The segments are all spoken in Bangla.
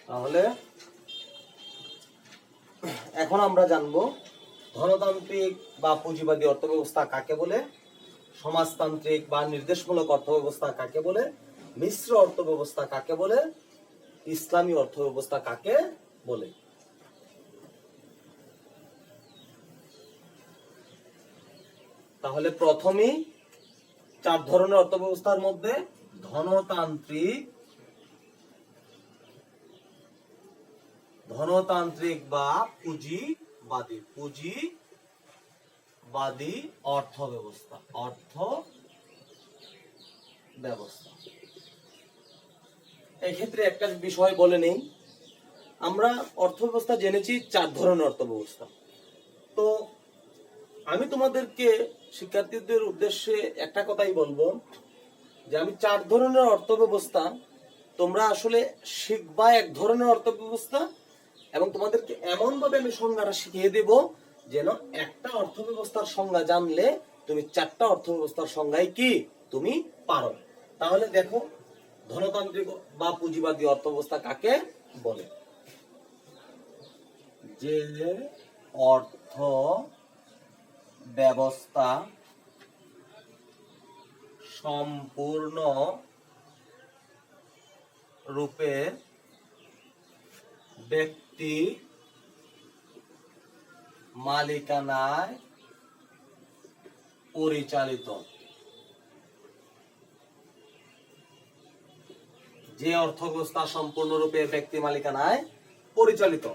তাহলে এখন আমরা জানবো ধনতান্ত্রিক বা পুঁজিবাদী অর্থব্যবস্থা কাকে বলে, সমাজতান্ত্রিক বা নির্দেশমূলক অর্থব্যবস্থা কাকে বলে, মিশ্র অর্থব্যবস্থা কাকে বলে, ইসলামী অর্থব্যবস্থা কাকে বলে। তাহলে প্রথমেই 4 ধরনের অর্থব্যবস্থার মধ্যে ধনতান্ত্রিক বা পুঁজিবাদী অর্থ ব্যবস্থা। এক্ষেত্রে একটা বিষয় বলে নেই, আমরা অর্থ ব্যবস্থা জেনেছি 4 ধরনের অর্থ ব্যবস্থা। তো আমি তোমাদেরকে শিক্ষার্থীদের উদ্দেশ্যে একটা কথাই বলবো যে আমি 4 ধরনের অর্থ ব্যবস্থা, তোমরা আসলে শিখবা এক ধরনের অর্থ ব্যবস্থা এবং তোমাদেরকে এমন ভাবে আমি সংজ্ঞাটা শিখিয়ে দেব যেন একটা অর্থ ব্যবস্থার সংজ্ঞা জানলে তুমি 4টা অর্থ ব্যবস্থার সংজ্ঞাই কি তুমি পারো। তাহলে দেখো ধনতান্ত্রিক বা পুঁজিবাদী অর্থ ব্যবস্থা কাকে বলে। যে অর্থ ব্যবস্থা সম্পূর্ণ রূপে ব্যক্তি মালিকানায় পরিচালিত। যে অর্থ ব্যবস্থা সম্পূর্ণরূপে ব্যক্তি মালিকানায় পরিচালিত,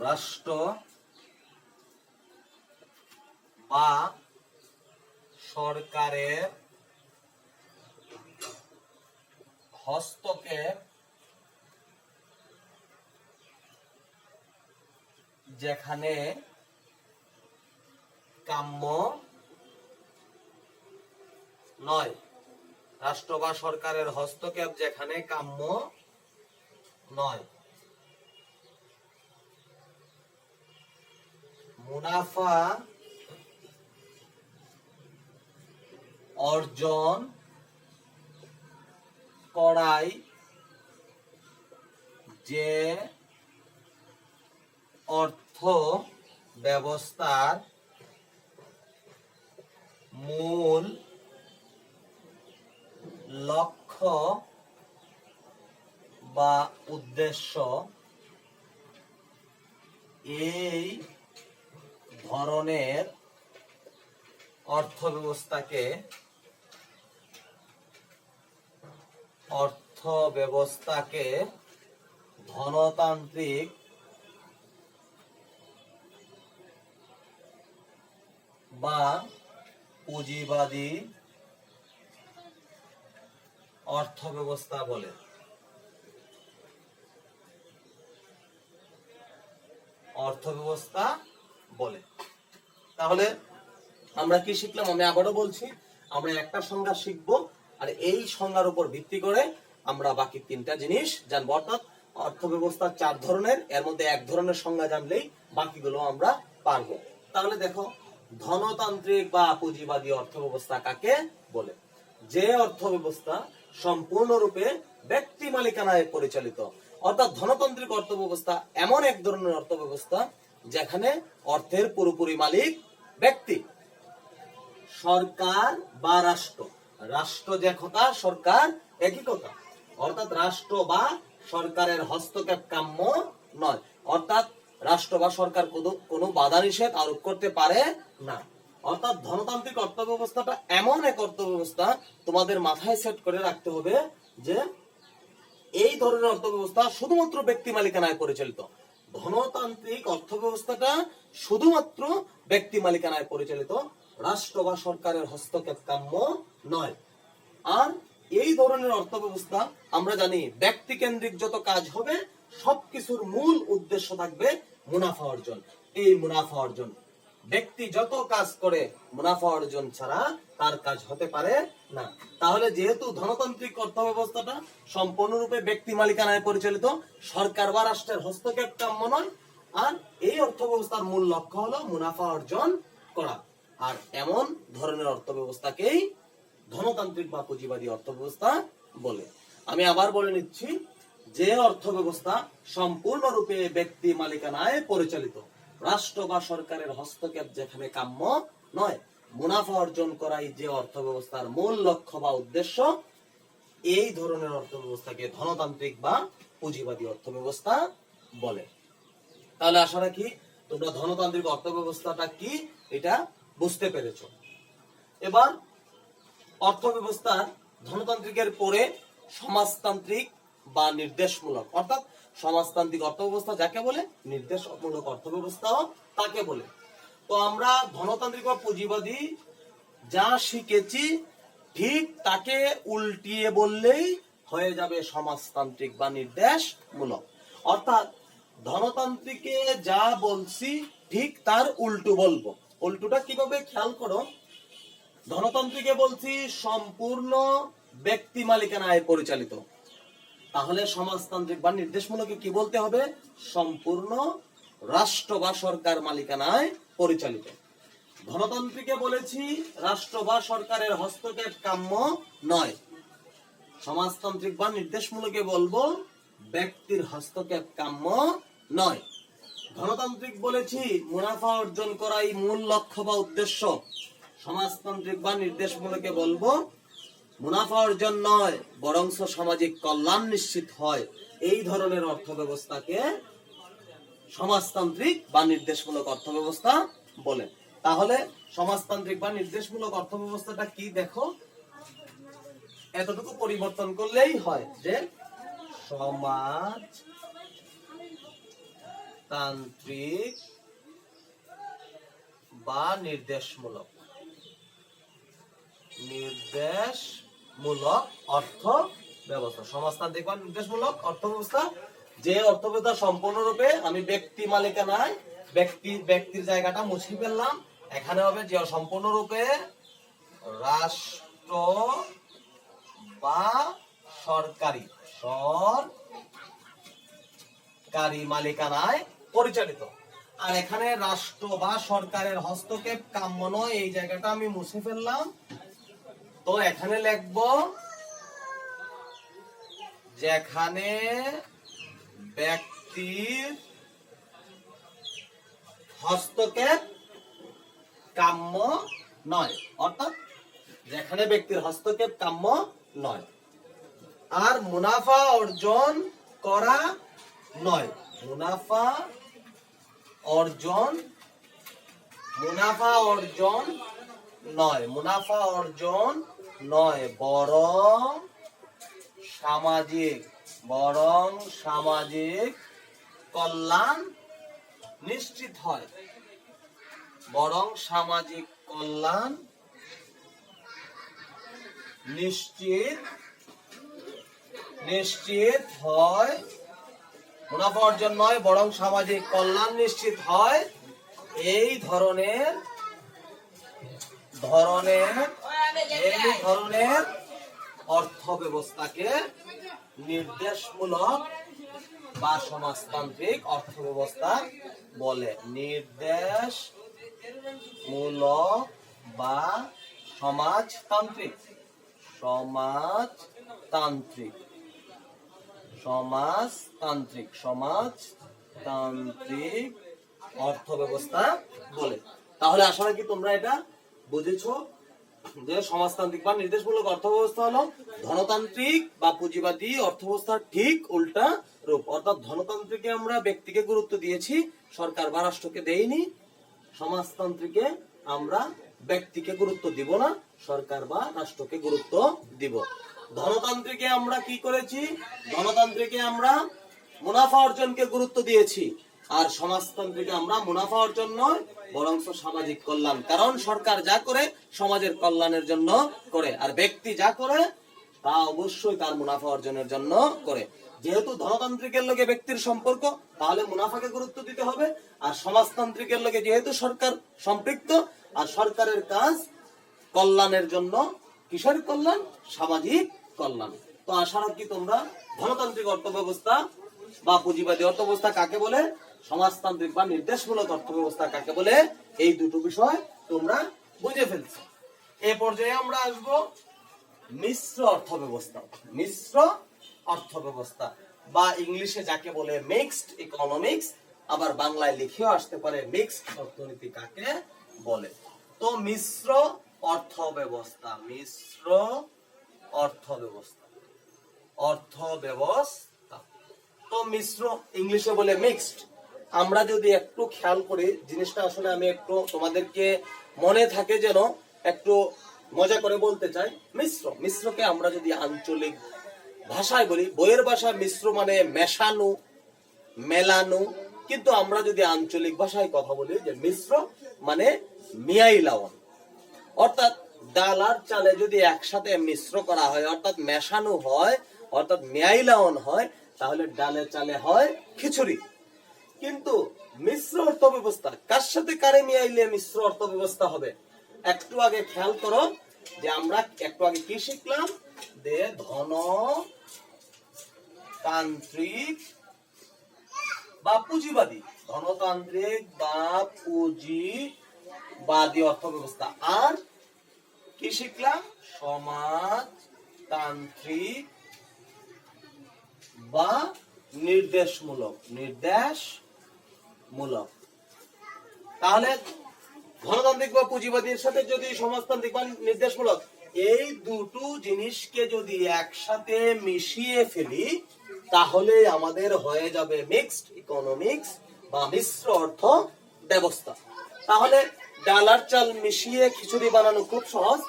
রাষ্ট্র বা সরকারের হস্তক্ষেপ যেখানে কাম্য নয়। রাষ্ট্র বা সরকারের হস্তক্ষেপ যেখানে কাম্য নয়। মুনাফা অর্জন করাই যে অর্থ ব্যবস্থার মূল লক্ষ্য বা উদ্দেশ্য, এই ধরনের অর্থ ব্যবস্থাকে ধনতান্ত্রিক বা পুঁজিবাদী অর্থ ব্যবস্থা বলে। তাহলে আমরা কি শিখলাম? আমি আবারও বলছি, আমরা একটা সংজ্ঞা শিখবো আর এই সংজ্ঞার উপর ভিত্তি করে আমরা বাকি 3টা জিনিস জানবো। অর্থাৎ অর্থ ব্যবস্থা 4 ধরনের, এর মধ্যে এক ধরনের সংজ্ঞা জানলেই বাকিগুলো আমরা পারবো। তাহলে দেখো ধনতান্ত্রিক বা পুঁজিবাদী অর্থ ব্যবস্থা কাকে বলে। যে অর্থ ব্যবস্থা সম্পূর্ণরূপে ব্যক্তি মালিকানায় পরিচালিত। অর্থাৎ ধনতান্ত্রিক অর্থ ব্যবস্থা এমন এক ধরনের অর্থ ব্যবস্থা যেখানে অর্থের পুরোপুরি মালিক ব্যক্তি। সরকার বা রাষ্ট্র যে কথা, সরকার একই কথা। অর্থাৎ রাষ্ট্র বা সরকারের হস্তক্ষেপ কাম্য নয়। অর্থাৎ রাষ্ট্র বা সরকার কোনো বাধা নিষেধ আরোপ করতে পারে না। অর্থাৎ ধনতান্ত্রিক অর্থ ব্যবস্থাটা এমন এক অর্থ ব্যবস্থা, তোমাদের মাথায় সেট করে রাখতে হবে যে এই ধরনের অর্থ ব্যবস্থা শুধুমাত্র ব্যক্তি মালিকানায় পরিচালিত। ধনতান্ত্রিক অর্থ ব্যবস্থাটা শুধুমাত্র ব্যক্তি মালিকানায় পরিচালিত, রাষ্ট্র বা সরকারের হস্তক্ষেপ কাম্য নয়। আর এই ধরনের অর্থ ব্যবস্থা আমরা জানি ব্যক্তি কেন্দ্রিক যত কাজ হবে সবকিছুর মূল উদ্দেশ্য থাকবে মুনাফা অর্জন। এই মুনাফা অর্জন, ব্যক্তি যত কাজ করে মুনাফা অর্জন ছাড়া তার কাজ হতে পারে না। তাহলে যেহেতু ধনতান্ত্রিক অর্থ ব্যবস্থাটা সম্পূর্ণরূপে ব্যক্তি মালিকানায় পরিচালিত, সরকার বা রাষ্ট্রের হস্তক্ষেপ কাম্য নয়, আর এই অর্থ ব্যবস্থার মূল লক্ষ্য হলো মুনাফা অর্জন করা। আর এমন ধরনের অর্থ ব্যবস্থাকেই ধনতান্ত্রিক বা পুঁজিবাদী অর্থ ব্যবস্থা বলে। আমি আবার বলে নিচ্ছি যে অর্থ ব্যবস্থা সম্পূর্ণরূপে ব্যক্তি মালিকানায় পরিচালিত, রাষ্ট্র বা সরকারের হস্তক্ষেপ যেখানে কাম্য নয়, মুনাফা অর্জন করাই যে অর্থ ব্যবস্থার মূল লক্ষ্য বা উদ্দেশ্য, এই ধরনের অর্থ ব্যবস্থাকে ধনতান্ত্রিক বা পুঁজিবাদী অর্থ ব্যবস্থা বলে। তাহলে আশা রাখি তোমরা ধনতান্ত্রিক অর্থ ব্যবস্থাটা কি এটা বুঝতে পেরেছো। এবার অর্থ ব্যবস্থার ধনতান্ত্রিকের পরে সমাজতান্ত্রিক বা নির্দেশমূলক, অর্থাৎ সমাজতান্ত্রিক অর্থ ব্যবস্থা যাকে বলে, নির্দেশমূলক অর্থ ব্যবস্থাও তাকে বলে। তো আমরা ধনতান্ত্রিক বা পুঁজিবাদী যা শিখেছি ঠিক তাকে উল্টিয়ে বললেই হয়ে যাবে সমাজতান্ত্রিক বা নির্দেশমূলক। অর্থাৎ ধনতান্ত্রিকে যা বলছি ঠিক তার উল্টো বলবো। উল্টোটা কিভাবে খেয়াল করো, ধনতান্ত্রিকে বলছি সম্পূর্ণ ব্যক্তি মালিকানায় পরিচালিত, তাহলে সমাজতান্ত্রিক বা নির্দেশমূলকে কি বলতে হবে, সম্পূর্ণ রাষ্ট্র বা সরকার মালিকানায় পরিচালিত। ধনতান্ত্রিকে বলেছি রাষ্ট্র বা সরকারের হস্তক্ষেপ কাম্য নয়, সমাজতান্ত্রিক বা নির্দেশমূলকে বলবো ব্যক্তির হস্তক্ষেপ কাম্য নয়। ধনতান্ত্রিক বলেছি মুনাফা অর্জন করাই মূল লক্ষ্য বা উদ্দেশ্য, সমাজতান্ত্রিক বা নির্দেশমূলকে বলবো মুনাফা অর্জন নয় বরং সামাজিক কল্যাণ নিশ্চিত হয়। এই ধরনের অর্থ ব্যবস্থাকে সমাজতান্ত্রিক বা নির্দেশমূলক অর্থ ব্যবস্থা বলে। তাহলে সমাজতান্ত্রিক বা নির্দেশমূলক অর্থ ব্যবস্থাটা কি দেখো, এতটুকু পরিবর্তন করলেই হয় যে সমাজতান্ত্রিক বা নির্দেশমূলক অর্থ ব্যবস্থা। সমাজতান্ত্রিক বা নির্দেশমূলক অর্থ ব্যবস্থা যে অর্থ ব্যবস্থা সম্পূর্ণরূপে আমি ব্যক্তি মালিকানায়, ব্যক্তির জায়গাটা মুছে ফেললাম, এখানে হবে যে সম্পূর্ণরূপে রাষ্ট্র বা সরকারি মালিকানায় পরিচালিত। আর এখানে রাষ্ট্র বা সরকারের হস্তক্ষেপ কাম্য নয়, এই জায়গাটা আমি মুছে ফেললাম। তো এখানে লিখবো যেখানে ব্যক্তির হস্তক্ষেপ কাম্য নয়, অর্থাৎ যেখানে ব্যক্তির হস্তক্ষেপ কাম্য নয়। আর মুনাফা অর্জন করা নয়, মুনাফা অর্জন নয় বরং সামাজিক কল্যাণ নিশ্চিত হয়, নিশ্চিত হয়। মুনাফা অর্জন নয় বরং সামাজিক কল্যাণ নিশ্চিত হয়। এই ধরনের অর্থ ব্যবস্থাকে নির্দেশমূলক বা সমাজতান্ত্রিক অর্থ ব্যবস্থা বলে। নির্দেশমূলক বা সমাজতান্ত্রিক অর্থ ব্যবস্থা বলে। তাহলে আশা রাখি তোমরা এটা বুঝেছো যে সমাজতান্ত্রিক বা নির্দেশমূলক অর্থ ব্যবস্থা হলো ধনতান্ত্রিক বা পুঁজিবাদী অর্থ ব্যবস্থার ঠিক উল্টা রূপ। অর্থাৎ ধনতান্ত্রিকে আমরা ব্যক্তিকে গুরুত্ব দিয়েছি, সরকার বা রাষ্ট্রকে দেইনি। সমাজতান্ত্রিকে আমরা ব্যক্তিকে গুরুত্ব দিব না, সরকার বা রাষ্ট্রকে গুরুত্ব দিব। ধনতান্ত্রিকে আমরা কি করেছি, ধনতান্ত্রিকে আমরা মুনাফা অর্জনকে গুরুত্ব দিয়েছি, আর সমাজতান্ত্রিকে আমরা মুনাফা অর্জন নয় বরং সামাজিক কল্যাণ। কারণ সরকার যা করে সমাজের কল্যাণের জন্য করে, আর ব্যক্তি যা করে তা অবশ্যই তার মুনাফা অর্জনের জন্য করে। যেহেতু ধনতান্ত্রিকের লগে ব্যক্তির সম্পর্ক, তাহলে মুনাফাকে গুরুত্ব দিতে হবে। আর সমাজতান্ত্রিকের লগে যেহেতু সরকার সম্পৃক্ত, আর সরকারের কাজ কল্যাণের জন্য, কিসের কল্যাণ, সামাজিক কল্যাণ। তো আশা রাখি তোমরা ধনতান্ত্রিক অর্থ ব্যবস্থা বা পুঁজিবাদী অর্থ ব্যবস্থা কাকে বলে, সমাজতান্ত্রিক বা নির্দেশমূলক অর্থ ব্যবস্থা কাকে বলে, এই দুটো বিষয় তোমরা বুঝে ফেলছো। এই পর্যায়ে আমরা আসবো মিশ্র অর্থ ব্যবস্থা। বা ইংলিশে যাকে বলে মিক্সড ইকোনমিক্স, আবার বাংলায় লিখেও আসতে পারে মিক্সড অর্থনীতি কাকে বলে। তো মিশ্র অর্থ ব্যবস্থা, মিশ্র অর্থ ব্যবস্থা, অর্থ ব্যবস্থা। তো মিশ্র ইংলিশে বলে মিক্সড। আমরা যদি একটু খেয়াল করি জিনিসটা, আসলে আমি একটু তোমাদেরকে মনে থাকে যেন একটু মজা করে বলতে চাই। মিশ্র, মিশ্রকে আমরা যদি আঞ্চলিক ভাষায় বলি, বইয়ের ভাষা মিশ্র মানে মেশানো, মেলানো, কিন্তু আমরা যদি আঞ্চলিক ভাষায় কথা বলি যে মিশ্র মানে মিয়াইলাওয়ান। অর্থাৎ ডাল আর চালে যদি একসাথে মিশ্র করা হয়, অর্থাৎ মেশানো হয়, অর্থাৎ মিয়াইলাওয়ান হয়, তাহলে ডালে চালে হয় খিচুড়ি। কিন্তু মিশ্র অর্থ ব্যবস্থা কার সাথে কারে মিয়াইলে মিশ্র অর্থ ব্যবস্থা হবে? একটু আগে খেয়াল করো যে আমরা একটু আগে কি শিখলাম, যে ধনতান্ত্রিক বা পুঁজিবাদী, ধনতান্ত্রিক বা পুঁজিবাদী অর্থ ব্যবস্থা। আর কি শিখলাম? সমাজতান্ত্রিক বা নির্দেশমূলক, নির্দেশমূলক। তাহলে ধনতান্ত্রিক বা পুঁজিবাদীর সাথে যদি সমাজতান্ত্রিক বা নির্দেশমূলক, এই দুটো জিনিসকে যদি একসাথে মিশিয়ে ফেলি তাহলে আমাদের হয়ে যাবে মিক্সড ইকোনমিক্স বা মিশ্র অর্থ ব্যবস্থা। তাহলে ডাল আর চাল মিশিয়ে খিচুড়ি বানানো খুব সহজ।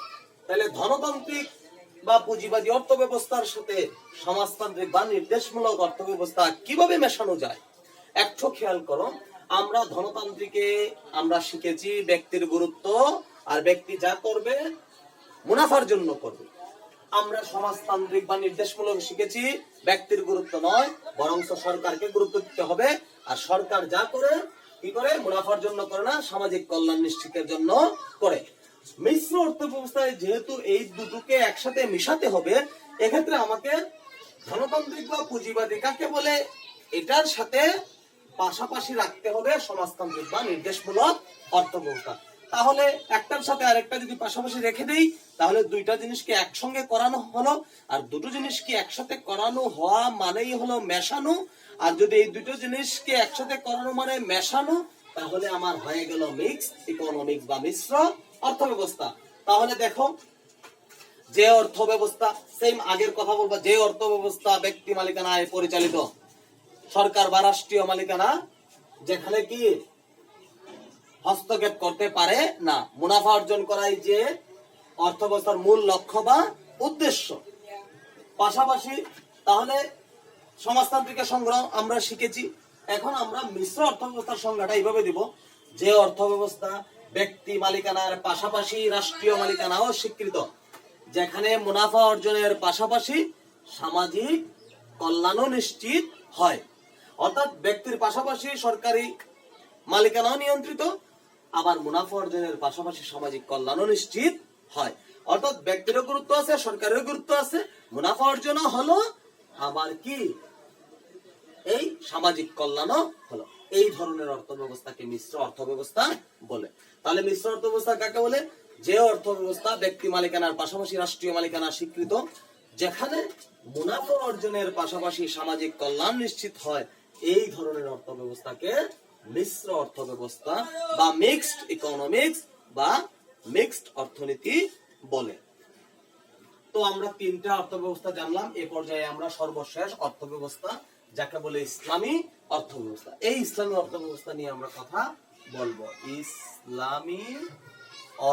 তাহলে ধনতান্ত্রিক বা পুঁজিবাদী অর্থ ব্যবস্থার সাথে সমাজতান্ত্রিক বা নির্দেশমূলক অর্থ ব্যবস্থা কিভাবে মেশানো যায় একটু খেয়াল করো। আমরা ধনতান্ত্রিকে আমরা শিখেছি ব্যক্তির গুরুত্ব, আর ব্যক্তি যা করবে মুনাফার জন্য করবে। আমরা সমাজতান্ত্রিক বা নির্দেশমূলক শিখেছি ব্যক্তির গুরুত্ব নয়, বরং সরকারকে গুরুত্ব দিতে হবে, আর সরকার যা করে কি করে? মুনাফার জন্য করে না, সামাজিক কল্যাণ নিশ্চিতের জন্য করে। মিশ্র অর্থ ব্যবস্থায় যেহেতু এই দুটোকে একসাথে মিশাতে হবে, এক্ষেত্রে আমাকে ধনতান্ত্রিক বা পুঁজিবাদী কাকে বলে এটার সাথে পাশাপাশি রাখতে হবে সমাজতান্ত্রিক বা নির্দেশমূলক অর্থ ব্যবস্থা। তাহলে একটার সাথে আরেকটা যদি পাশাপাশি রেখে দেই তাহলে দুইটা জিনিসকে একসঙ্গে করানো হলো, আর দুটো জিনিসকে একসাথে করানো হওয়া মানেই হলো মেশানো। আর যদি এই দুটো জিনিসকে একসাথে করানো মানে মেশানো, তাহলে আমার হয়ে গেল মিক্সড ইকোনমিক্স বা মিশ্র অর্থ ব্যবস্থা। তাহলে দেখো, যে অর্থ ব্যবস্থা, সেম আগের কথা বলবো, যে অর্থ ব্যবস্থা ব্যক্তি মালিকানায় পরিচালিত, সরকার বা রাষ্ট্রীয় মালিকানা, যেখানে কি হস্তক্ষেপ করতে পারে না, মুনাফা অর্জন করাই যে অর্থ ব্যবস্থার মূল লক্ষ্য বা উদ্দেশ্য। পাশাপাশি তাহলে সমাজতান্ত্রিকের সংগ্রহ আমরা শিখেছি। এখন আমরা মিশ্র অর্থ ব্যবস্থার সংজ্ঞাটা এইভাবে দিব, যে অর্থ ব্যবস্থা ব্যক্তি মালিকানার পাশাপাশি রাষ্ট্রীয় মালিকানাও স্বীকৃত, যেখানে মুনাফা অর্জনের পাশাপাশি সামাজিক কল্যাণও নিশ্চিত হয়। অর্থাৎ ব্যক্তির পাশাপাশি সরকারি মালিকানাও নিয়ন্ত্রিত, আবার মুনাফা অর্জনের পাশাপাশি সামাজিক কল্যাণও নিশ্চিত হয়। অর্থাৎ ব্যক্তিরও গুরুত্ব আছে, সরকারেরও গুরুত্ব আছে, মুনাফা অর্জনও হলো, আবার কি এই সামাজিক কল্যাণও হলো। এই ধরনের অর্থ ব্যবস্থাকে মিশ্র অর্থ ব্যবস্থা বলে। তাহলে মিশ্র অর্থ ব্যবস্থা কাকে বলে? যে অর্থ ব্যবস্থা ব্যক্তি মালিকানার পাশাপাশি রাষ্ট্রীয় মালিকানা স্বীকৃত, যেখানে মুনাফা অর্জনের পাশাপাশি সামাজিক কল্যাণ নিশ্চিত হয়, এই ধরনের অর্থ ব্যবস্থাকে মিশ্র অর্থ ব্যবস্থা বা মিক্সড ইকোনমিক্স বা মিক্সড অর্থনীতি বলে। তো আমরা তিনটা অর্থ ব্যবস্থা জানলাম। এ পর্যায়ে আমরা সর্বশেষ অর্থ ব্যবস্থা, যাকে বলে ইসলামী অর্থ ব্যবস্থা, এই ইসলামী অর্থ ব্যবস্থা নিয়ে আমরা কথা বলবো। ইসলামী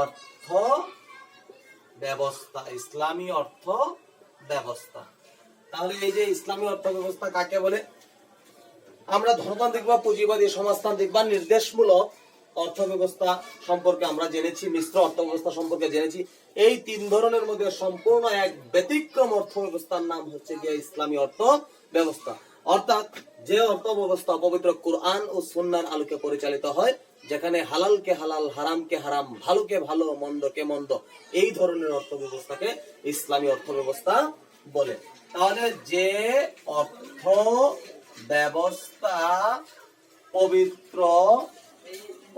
অর্থ ব্যবস্থা, ইসলামী অর্থ ব্যবস্থা। তাহলে এই যে ইসলামী অর্থ ব্যবস্থা কাকে বলে? আমরা ধনতান্ত্রিক বা পুঁজিবাদী, সমাজতান্ত্রিক বা নির্দেশমূলক অর্থ ব্যবস্থা সম্পর্কে আমরা জেনেছি, মিশ্র অর্থ ব্যবস্থা সম্পর্কে জেনেছি। এই তিন ধরনের মধ্যে সম্পূর্ণ এক ব্যতিক্রম অর্থ ব্যবস্থার নাম হচ্ছে গিয়ে ইসলামী অর্থ ব্যবস্থা। অর্থাৎ যে অর্থ ব্যবস্থা পবিত্র কুরআন ও সুন্নাহর আলোকে পরিচালিত হয়, যেখানে হালালকে হালাল, হারামকে হারাম, ভালোকে ভালো, মন্দকে মন্দ, এই ধরনের অর্থ ব্যবস্থাকে ইসলামী অর্থ ব্যবস্থা বলে। তাহলে যে অর্থ ব্যবস্থা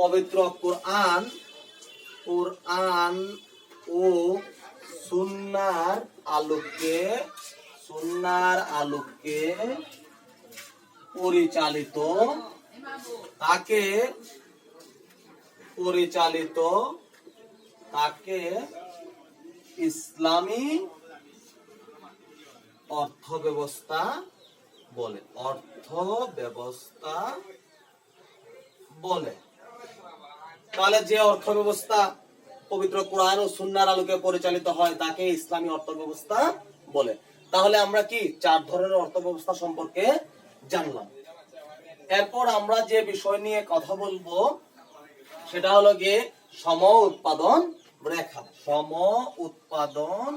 পবিত্র কুরআন ও সুন্নাহর আলোকে পরিচালিত তাকে ইসলামী অর্থ ব্যবস্থা বলে। তাহলে যে অর্থ ব্যবস্থা পবিত্র কোরআন ও সুন্নাহর আলোকে পরিচালিত হয় তাকে ইসলামী অর্থ ব্যবস্থা বলে। তাহলে আমরা কি 4 ধরনের অর্থ ব্যবস্থা সম্পর্কে জানলাম। এরপর আমরা যে বিষয় নিয়ে কথা বলবো সেটা হলো গিয়ে সম উৎপাদন রেখা। সম উৎপাদন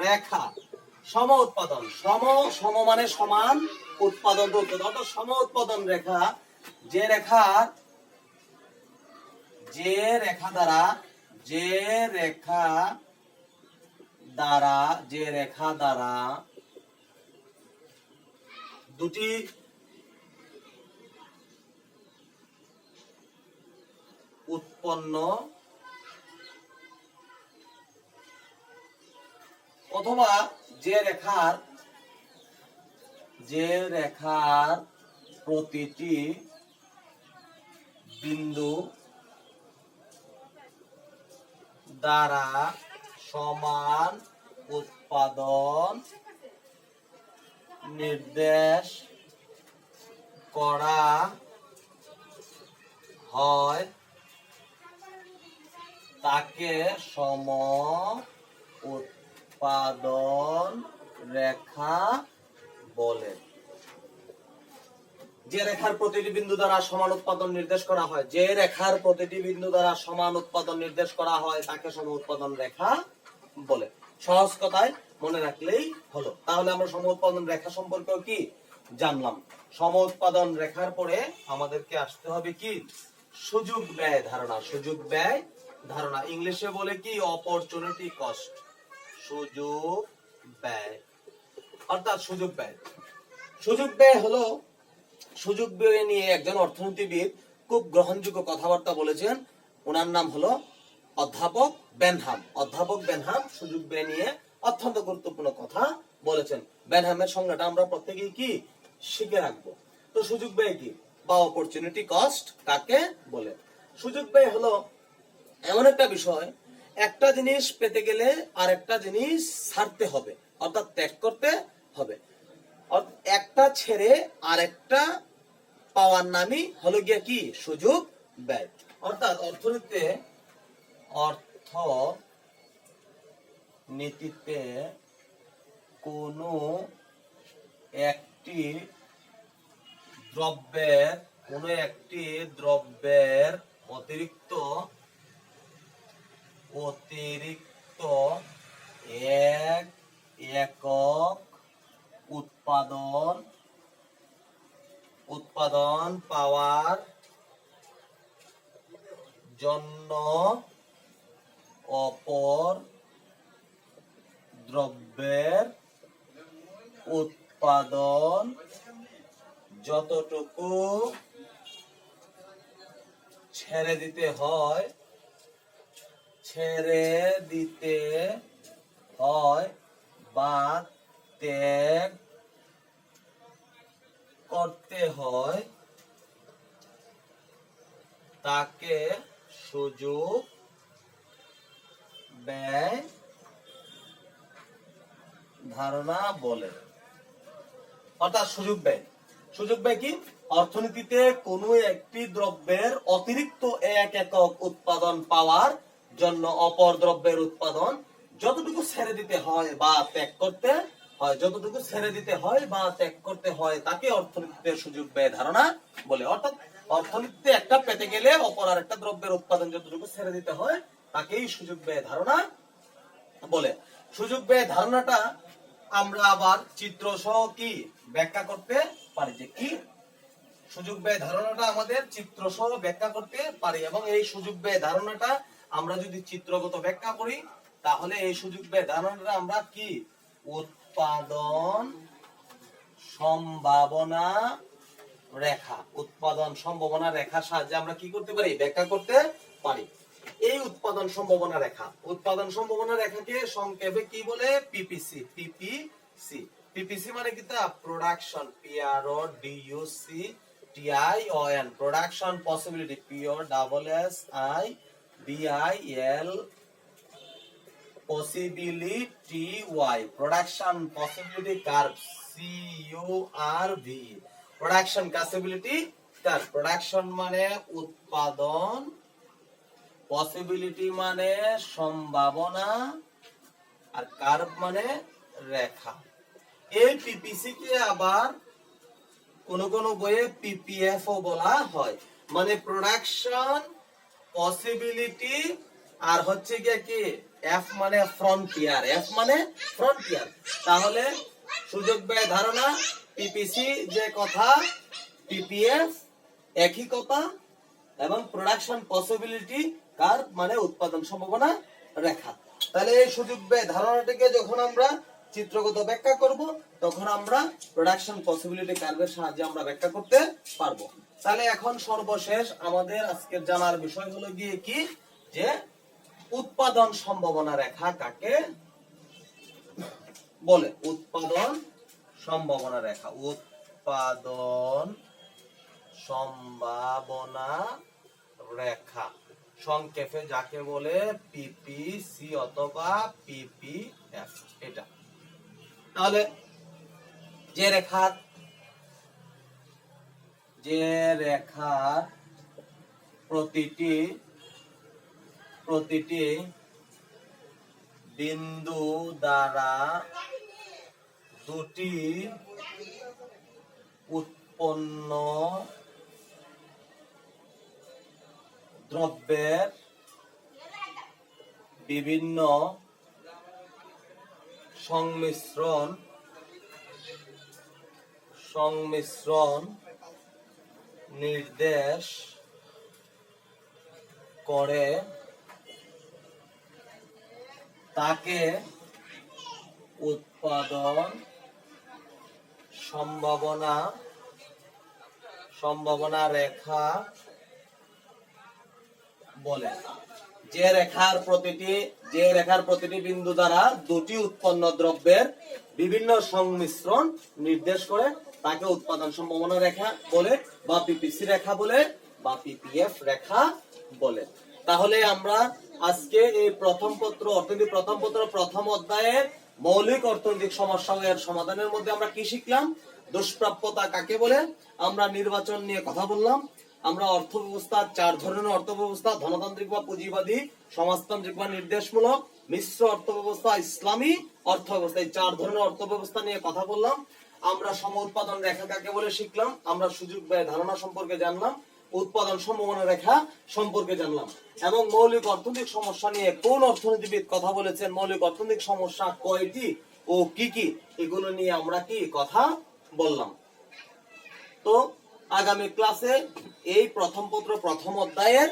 রেখা। সম মানে সমান, উৎপাদন অর্থাৎ সম উৎপাদন রেখা যে রেখা দ্বারা দুটি উৎপন্ন অথবা যে রেখার প্রতিটি বিন্দু দ্বারা সমান উৎপাদন নির্দেশ করা হয় তাকে সম উৎপাদন রেখা বলে। যে রেখার প্রতিটি বিন্দু দ্বারা সমান উৎপাদন নির্দেশ করা হয় তাকে সম উৎপাদন রেখা বলে। সহজ কথায় মনে রাখলেই হলো। তাহলে আমরা সম উৎপাদন রেখা সম্পর্কেও কি জানলাম। সম উৎপাদন রেখার পরে আমাদেরকে আসতে হবে কি সুযোগ ব্যয় ধারণা। ইংলিশে বলে কি অপরচুনিটি কস্ট। সুযোগ ব্যয় হলো সুযোগ ব্যয় নিয়ে একজন অর্থনীতিবিদ খুব গ্রহণযোগ্য কথাবার্তা বলেছেন। ওনার নাম হলো অধ্যাপক বেনহাম সুযোগ ব্যয় নিয়ে অত্যন্ত গুরুত্বপূর্ণ কথা বলেছেন। বেনহামের সংজ্ঞাটা আমরা প্রত্যেকেই কি শিখে রাখবো। তো সুযোগ ব্যয় কি বা অপরচুনিটি কস্ট কাকে বলে? সুযোগ ব্যয় হলো এমন একটা বিষয়, একটা জিনিস পেতে গেলে আরেকটা জিনিস ছাড়তে হবে, অর্থাৎ ত্যাগ করতে হবে। একটা ছেড়ে আরেকটা পাওয়ার নামই হলো গিয়া কি সুযোগ ব্যয়। অর্থাৎ অর্থনীতিতে কোনো একটি দ্রব্যের অতিরিক্ত এক একক উৎপাদন পাওয়ার জন্য অপর দ্রব্যের উৎপাদন যতটুকু ছেড়ে দিতে হয় বা ত্যাগ করতে হয় তাকে সুযোগ ব্যয় ধারণা বলে। অর্থাৎ সুযোগ ব্যয় কি অর্থনীতিতে কোনো একটি দ্রব্যের অতিরিক্ত এক একক উৎপাদন পাওয়ার জন্য অপর দ্রব্যের উৎপাদন যতটুকু ছেড়ে দিতে হয় বা ত্যাগ করতে হয় তাকে অর্থনীতিতে সুযোগ ব্যয় ধারণা বলে। অর্থাৎ অর্থনীতিতে একটা পেতে গেলে অপর আর একটা দ্রব্যের উৎপাদন যতটুকু ছেড়ে দিতে হয় তাকেই সুযোগ ব্যয় ধারণা বলে। সুযোগ ব্যয় ধারণাটা আমরা আবার চিত্র সহ কি ব্যাখ্যা করতে পারি, যে কি সুযোগ ব্যয় ধারণাটা আমাদের চিত্র সহ ব্যাখ্যা করতে পারি। এবং এই সুযোগ ব্যয় ধারণাটা আমরা যদি চিত্রগত ব্যাখ্যা করি তাহলে এই সুযোগ ব্যয় ধারণাটা আমরা কি উৎপাদন সম্ভাবনা রেখার সাহায্যে আমরা কি করতে পারি ব্যাখ্যা করতে পারি। এই উৎপাদন সম্ভাবনা রেখাকে সংক্ষেপে কি বলে পিপিসি। পিপিসি মানে কি তা production, PRODUCTION, production possibility, POSSIBIL possibility Y, production possibility curve, CURV, production possibility curve. Production মানে উৎপাদন, পসিবিলিটি মানে সম্ভাবনা, আর কার্ভ মানে রেখা। এই পিপিসি কে আবার কোন কোন বইয়ে পিপিএফ ও বলা হয়, মানে প্রোডাকশন পসিবিলিটি, আর হচ্ছে গিয়ে কি এফ মানে ফ্রন্টিয়ার, এফ মানে ফ্রন্টিয়ার। তাহলে সুযোগ ব্যয় ধারণা, পিপিসি যে কথা, পিপিএফ একই কথা, এবং প্রোডাকশন পসিবিলিটি কার্ভ মানে উৎপাদন সম্ভাবনা রেখা। তাহলে এই সুযোগ ব্যয় ধারণাটিকে যখন আমরা চিত্রগত ব্যাখ্যা করব, তখন আমরা প্রোডাকশন পসিবিলিটি কার্ভের সাহায্যে আমরা ব্যাখ্যা করতে পারবো। তাহলে এখন সর্বশেষ আমাদের আজকের জানার বিষয় হলো গিয়ে কি, যে উৎপাদন সম্ভাবনা রেখা কাকে বলে। উৎপাদন সম্ভাবনা রেখা, উৎপাদন সম্ভাবনা রেখা, সংক্ষেপে যাকে বলে পিপিসি অথবা পিপিএফ। এটা তাহলে যে রেখার প্রতিটি বিন্দু দ্বারা দুটি উৎপন্ন দ্রব্যের বিভিন্ন সংমিশ্রণ নির্দেশ করে তাকে উৎপাদন সম্ভাবনা রেখা বলে। যে রেখার প্রতিটি বিন্দু দ্বারা দুটি উৎপন্ন দ্রব্যের বিভিন্ন সংমিশ্রণ নির্দেশ করে তাকে উৎপাদন সম্ভাবনা রেখা বলে, বা পিপিসি রেখা বলে, বা পিপিএফ রেখা বলে। তাহলে আমরা আজকে এই অর্থনীতি প্রথম পত্র প্রথম অধ্যায়ের মৌলিক অর্থনৈতিক সমস্যা ও এর সমাধানের মধ্যে আমরা কি শিখলাম? দুষ্প্রাপ্যতা কাকে বলে, আমরা নির্বাচন নিয়ে কথা বললাম, আমরা অর্থ ব্যবস্থা, 4 ধরনের অর্থ ব্যবস্থা, ধনতান্ত্রিক বা পুঁজিবাদী, সমাজতান্ত্রিক বা নির্দেশমূলক, মিশ্র অর্থ ব্যবস্থা, ইসলামী অর্থ ব্যবস্থা, এই 4 ধরনের অর্থ ব্যবস্থা নিয়ে কথা বললাম। আমরা সম উৎপাদন রেখা কাকে বলে শিখলাম, আমরা সুযোগ ব্যয় ধারণা সম্পর্কে জানলাম, উৎপাদন সম্ভাবনা রেখা সম্পর্কে জানলাম, এবং মৌলিক অর্থনৈতিক সমস্যা নিয়ে কোন অর্থনীতিবিদ কথা বলেছেন, মৌলিক অর্থনৈতিক সমস্যা কয়টি ও কি কি, এগুলো নিয়ে আমরা কি কথা বললাম। তো আগামী ক্লাসে এই প্রথম পত্র প্রথম অধ্যায়ের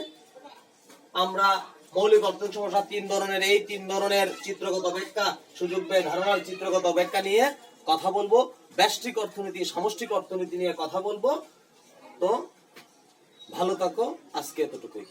আমরা মৌলিক অর্থনৈতিক সমস্যা 3 ধরনের, এই 3 ধরনের চিত্রগত ব্যাখ্যা, সুযোগ ব্যয় ধারণার চিত্রগত ব্যাখ্যা নিয়ে কথা বলবো, ব্যষ্টিক অর্থনীতি, সমষ্টিক অর্থনীতি নিয়ে কথা বলবো। তো ভালো থাকো, আজকে এতটুকুই।